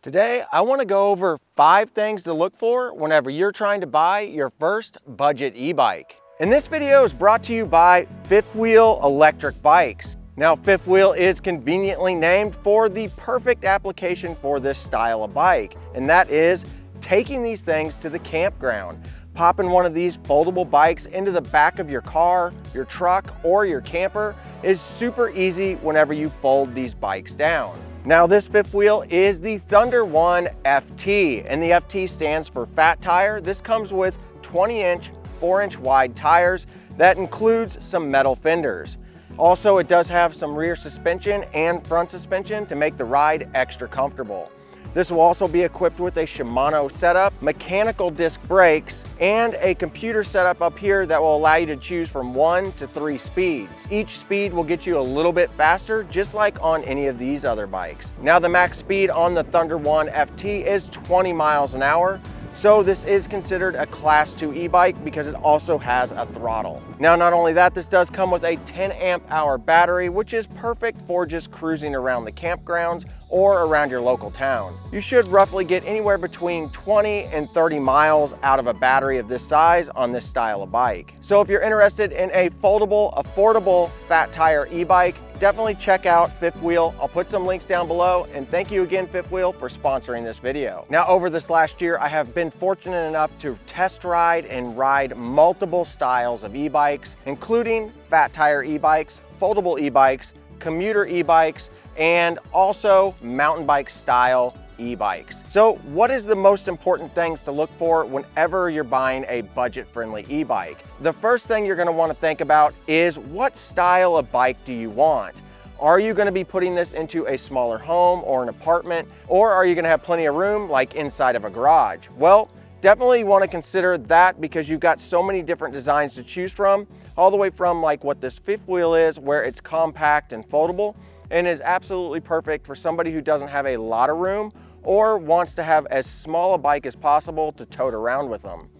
Today, I want to go over 5 things to look for whenever you're trying to buy your first budget e-bike. And this video is brought to you by Fifth Wheel Electric Bikes. Now, Fifth Wheel is conveniently named for the perfect application for this style of bike, and that is taking these things to the campground. Popping one of these foldable bikes into the back of your car, your truck, or your camper is super easy whenever you fold these bikes down. Now, this fifth wheel is the T1FT, and the FT stands for fat tire. This comes with 20-inch, 4-inch wide tires that includes some metal fenders. Also, it does have some rear suspension and front suspension to make the ride extra comfortable. This will also be equipped with a Shimano setup, mechanical disc brakes, and a computer setup up here that will allow you to choose from 1 to 3 speeds. Each speed will get you a little bit faster, just like on any of these other bikes. Now, the max speed on the T1FT is 20 miles an hour. So this is considered a class 2 e-bike because it also has a throttle. Now, not only that, this does come with a 10 amp hour battery, which is perfect for just cruising around the campgrounds or around your local town. You should roughly get anywhere between 20 and 30 miles out of a battery of this size on this style of bike. So if you're interested in a foldable, affordable fat tire e-bike, definitely check out Fifth Wheel. I'll put some links down below, and thank you again, Fifth Wheel, for sponsoring this video. Now, over this last year, I have been fortunate enough to test ride and ride multiple styles of e-bikes, including fat tire e-bikes, foldable e-bikes, commuter e-bikes, and also mountain bike style e-bikes. So what is the most important things to look for whenever you're buying a budget-friendly e-bike? The first thing you're going to want to think about is, what style of bike do you want? Are you going to be putting this into a smaller home or an apartment, or are you going to have plenty of room like inside of a garage? Well, definitely want to consider that, because you've got so many different designs to choose from, all the way from like what this fifth wheel is, where it's compact and foldable and is absolutely perfect for somebody who doesn't have a lot of room or wants to have as small a bike as possible to tote around with them.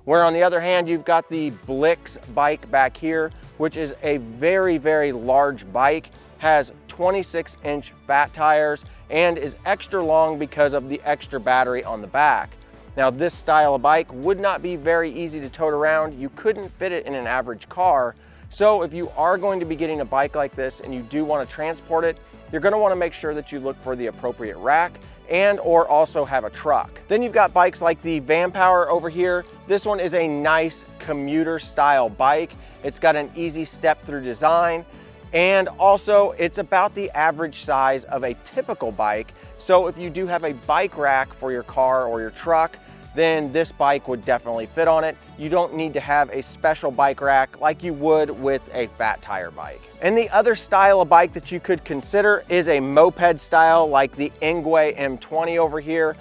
Where on the other hand, you've got the Blix bike back here, which is a very, very large bike, has 26-inch fat tires, and is extra long because of the extra battery on the back. Now, this style of bike would not be very easy to tote around. You couldn't fit it in an average car. So if you are going to be getting a bike like this and you do want to transport it, you're going to want to make sure that you look for the appropriate rack and or also have a truck. Then you've got bikes like the Vanpower over here. This one is a nice commuter style bike. It's got an easy step through design, and also it's about the average size of a typical bike. So if you do have a bike rack for your car or your truck, then this bike would definitely fit on it. You don't need to have a special bike rack like you would with a fat tire bike. And the other style of bike that you could consider is a moped style, like the Engwe M20 over here.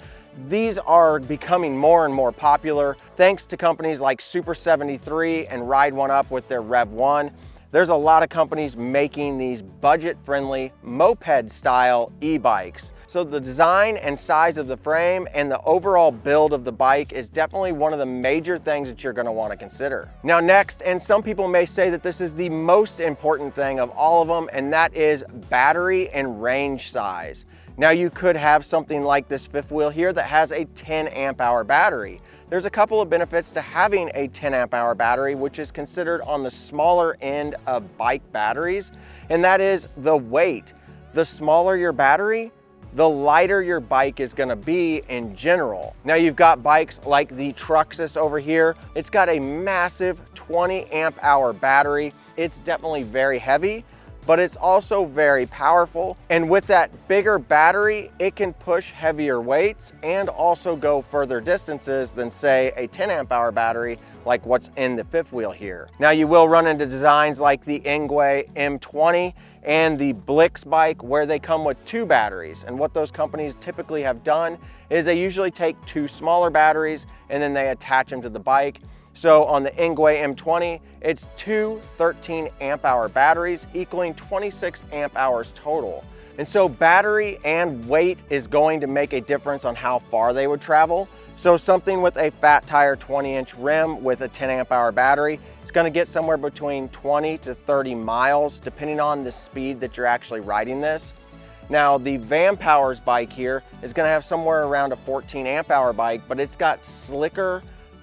These are becoming more and more popular thanks to companies like Super 73 and Ride One Up with their Rev 1. There's a lot of companies making these budget-friendly moped style e-bikes. So the design and size of the frame and the overall build of the bike is definitely one of the major things that you're going to want to consider. Now next, and some people may say that this is the most important thing of all of them, and that is battery and range size. Now, you could have something like this fifth wheel here that has a 10 amp hour battery. There's a couple of benefits to having a 10 amp hour battery, which is considered on the smaller end of bike batteries, and that is the weight. The smaller your battery, the lighter your bike is going to be in general. Now, you've got bikes like the Truxus over here. It's got a massive 20 amp hour battery. It's definitely very heavy, but it's also very powerful. And with that bigger battery, it can push heavier weights and also go further distances than, say, a 10 amp hour battery like what's in the fifth wheel here. Now, you will run into designs like the Engwe M20 and the Blix bike, where they come with 2 batteries. And what those companies typically have done is they usually take 2 smaller batteries and then they attach them to the bike. So on the Engwe M20, it's 2 13 amp hour batteries equaling 26 amp hours total. And so battery and weight is going to make a difference on how far they would travel. So something with a fat tire 20-inch rim with a 10 amp hour battery, it's going to get somewhere between 20 to 30 miles, depending on the speed that you're actually riding this. Now the Van Powers bike here is going to have somewhere around a 14 amp hour bike, but it's got slicker,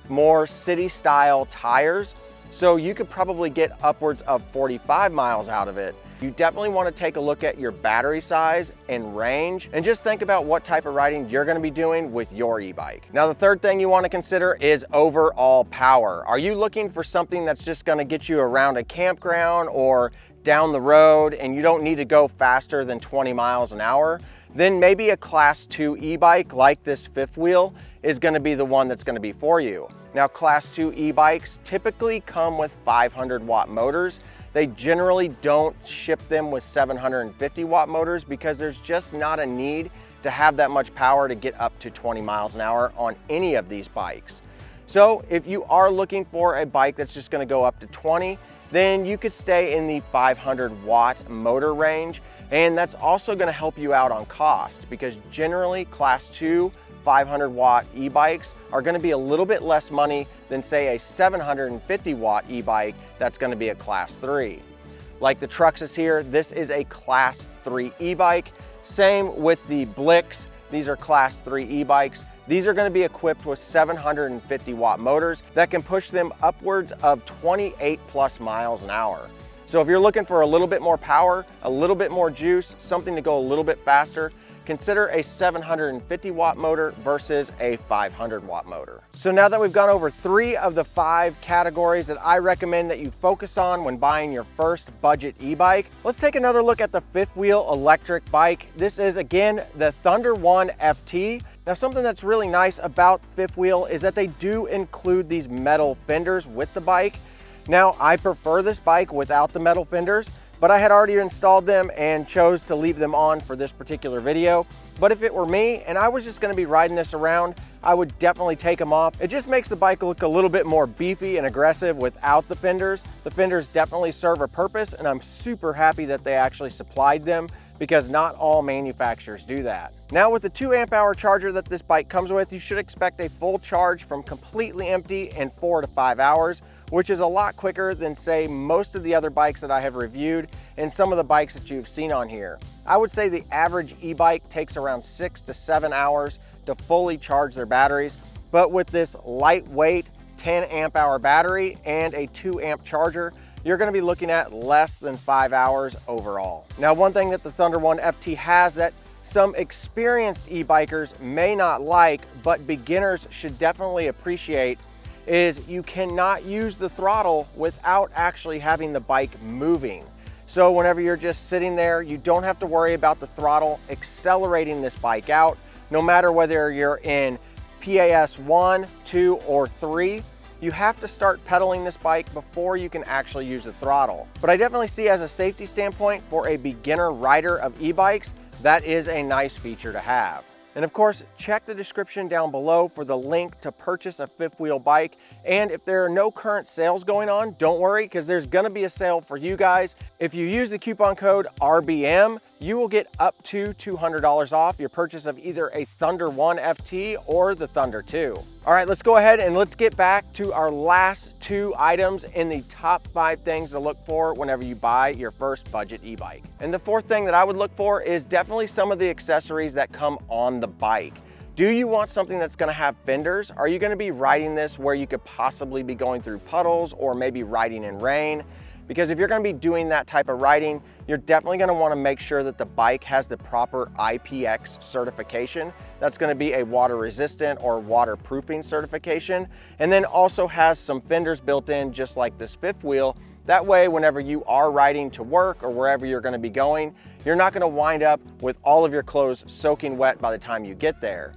more city style tires. So you could probably get upwards of 45 miles out of it. You definitely want to take a look at your battery size and range, and just think about what type of riding you're going to be doing with your e-bike. Now the third thing you want to consider is overall power. Are you looking for something that's just going to get you around a campground or down the road and you don't need to go faster than 20 miles an hour? Then maybe a class 2 e-bike like this fifth wheel is going to be the one that's going to be for you. Now class 2 e-bikes typically come with 500 watt motors. They generally don't ship them with 750 watt motors because there's just not a need to have that much power to get up to 20 miles an hour on any of these bikes. So if you are looking for a bike that's just going to go up to 20, then you could stay in the 500 watt motor range. And that's also going to help you out on cost, because generally class 2 500 watt e-bikes are going to be a little bit less money than say a 750 watt e-bike that's going to be a class 3. Like the Truxas here, this is a class 3 e-bike. Same with the Blix, these are class 3 e-bikes. These are going to be equipped with 750 watt motors that can push them upwards of 28 plus miles an hour. So if you're looking for a little bit more power, a little bit more juice, something to go a little bit faster, consider a 750 watt motor versus a 500 watt motor. So now that we've gone over 3 of the 5 categories that I recommend that you focus on when buying your first budget e-bike, let's take another look at the fifth wheel electric bike. This is again the T1FT. Now something that's really nice about fifth wheel is that they do include these metal fenders with the bike. Now I prefer this bike without the metal fenders, but I had already installed them and chose to leave them on for this particular video. But if it were me and I was just going to be riding this around, I would definitely take them off. It just makes the bike look a little bit more beefy and aggressive without the fenders. The fenders definitely serve a purpose, and I'm super happy that they actually supplied them, because not all manufacturers do that. Now with the 2 amp hour charger that this bike comes with, you should expect a full charge from completely empty in 4 to 5 hours, which is a lot quicker than say most of the other bikes that I have reviewed and some of the bikes that you've seen on here. I would say the average e-bike takes around 6 to 7 hours to fully charge their batteries, but with this lightweight 10 amp hour battery and a 2 amp charger, you're going to be looking at less than 5 hours overall. Now one thing that the T1FT has that some experienced e-bikers may not like, but beginners should definitely appreciate, is you cannot use the throttle without actually having the bike moving. So whenever you're just sitting there, you don't have to worry about the throttle accelerating this bike out, no matter whether you're in PAS 1, 2, or 3. You have to start pedaling this bike before you can actually use the throttle. But I definitely see, as a safety standpoint for a beginner rider of e-bikes, that is a nice feature to have. And of course, check the description down below for the link to purchase a fifth wheel bike. And if there are no current sales going on, don't worry, because there's gonna be a sale for you guys. If you use the coupon code RBM, you will get up to $200 off your purchase of either a T1FT or the Thunder 2. All right, let's go ahead and let's get back to our last 2 items in the top 5 things to look for whenever you buy your first budget e-bike. And the 4th thing that I would look for is definitely some of the accessories that come on the bike. Do you want something that's going to have fenders? Are you going to be riding this where you could possibly be going through puddles or maybe riding in rain? Because if you're going to be doing that type of riding, you're definitely going to want to make sure that the bike has the proper IPX certification. That's going to be a water resistant or waterproofing certification, and then also has some fenders built in, just like this fifth wheel. That way, whenever you are riding to work or wherever you're going to be going, you're not going to wind up with all of your clothes soaking wet by the time you get there.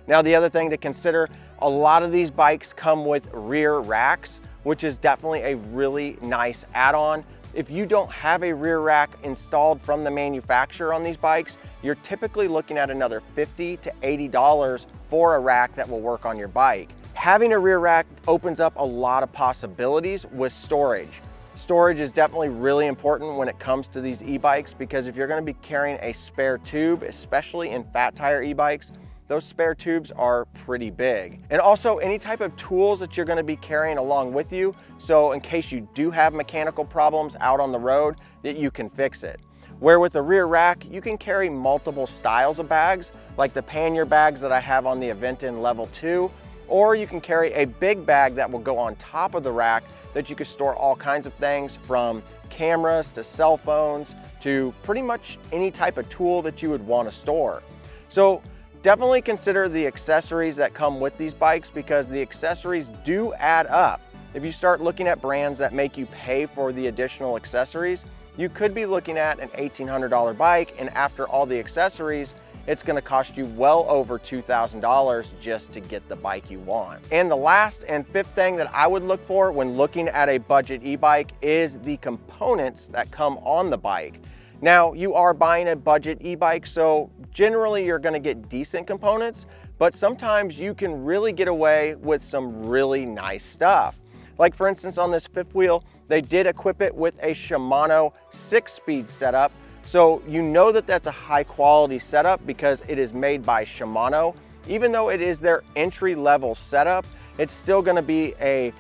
Now, the other thing to consider, a lot of these bikes come with rear racks, which is definitely a really nice add-on. If you don't have a rear rack installed from the manufacturer on these bikes, you're typically looking at another $50 to $80 for a rack that will work on your bike. Having a rear rack opens up a lot of possibilities with storage. Storage is definitely really important when it comes to these e-bikes, because if you're going to be carrying a spare tube, especially in fat tire e-bikes, those spare tubes are pretty big. And also any type of tools that you're going to be carrying along with you, so in case you do have mechanical problems out on the road, that you can fix it. where with the rear rack, you can carry multiple styles of bags, like the pannier bags that I have on the Aventon Level 2, or you can carry a big bag that will go on top of the rack that you can store all kinds of things, from cameras to cell phones to pretty much any type of tool that you would want to store. So definitely consider the accessories that come with these bikes, because the accessories do add up. If you start looking at brands that make you pay for the additional accessories, you could be looking at an $1,800 bike, and after all the accessories, it's gonna cost you well over $2,000 just to get the bike you want. And the last and fifth thing that I would look for when looking at a budget e-bike is the components that come on the bike. Now, you are buying a budget e-bike, so generally you're gonna get decent components, but sometimes you can really get away with some really nice stuff. Like for instance, on this fifth wheel, they did equip it with a Shimano 6-speed setup. So you know that that's a high quality setup because it is made by Shimano. Even though it is their entry-level setup, it's still gonna be a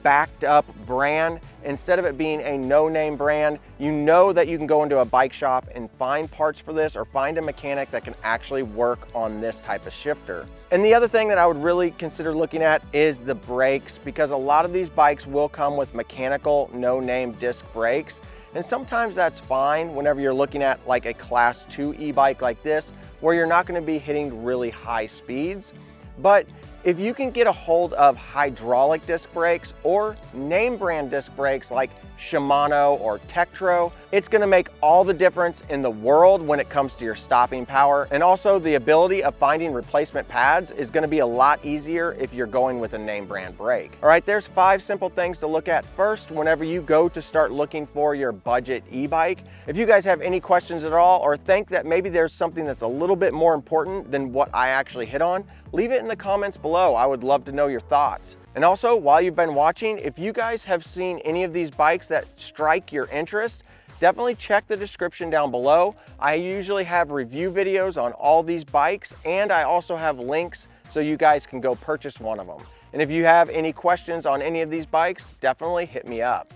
backed up brand. Instead of it being a no-name brand, you know that you can go into a bike shop and find parts for this, or find a mechanic that can actually work on this type of shifter. And the other thing that I would really consider looking at is the brakes, because a lot of these bikes will come with mechanical no-name disc brakes. And sometimes that's fine whenever you're looking at like a class 2 e-bike like this, where you're not going to be hitting really high speeds. But if you can get a hold of hydraulic disc brakes or name brand disc brakes like Shimano or Tektro, it's gonna make all the difference in the world when it comes to your stopping power. And also the ability of finding replacement pads is gonna be a lot easier if you're going with a name brand brake. All right, there's 5 simple things to look at first whenever you go to start looking for your budget e-bike. If you guys have any questions at all, or think that maybe there's something that's a little bit more important than what I actually hit on, leave it in the comments below. I would love to know your thoughts. And also, while you've been watching, if you guys have seen any of these bikes that strike your interest, definitely check the description down below. I usually have review videos on all these bikes, and I also have links so you guys can go purchase one of them. And if you have any questions on any of these bikes, definitely hit me up.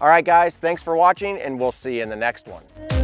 All right, guys, thanks for watching, and we'll see you in the next one.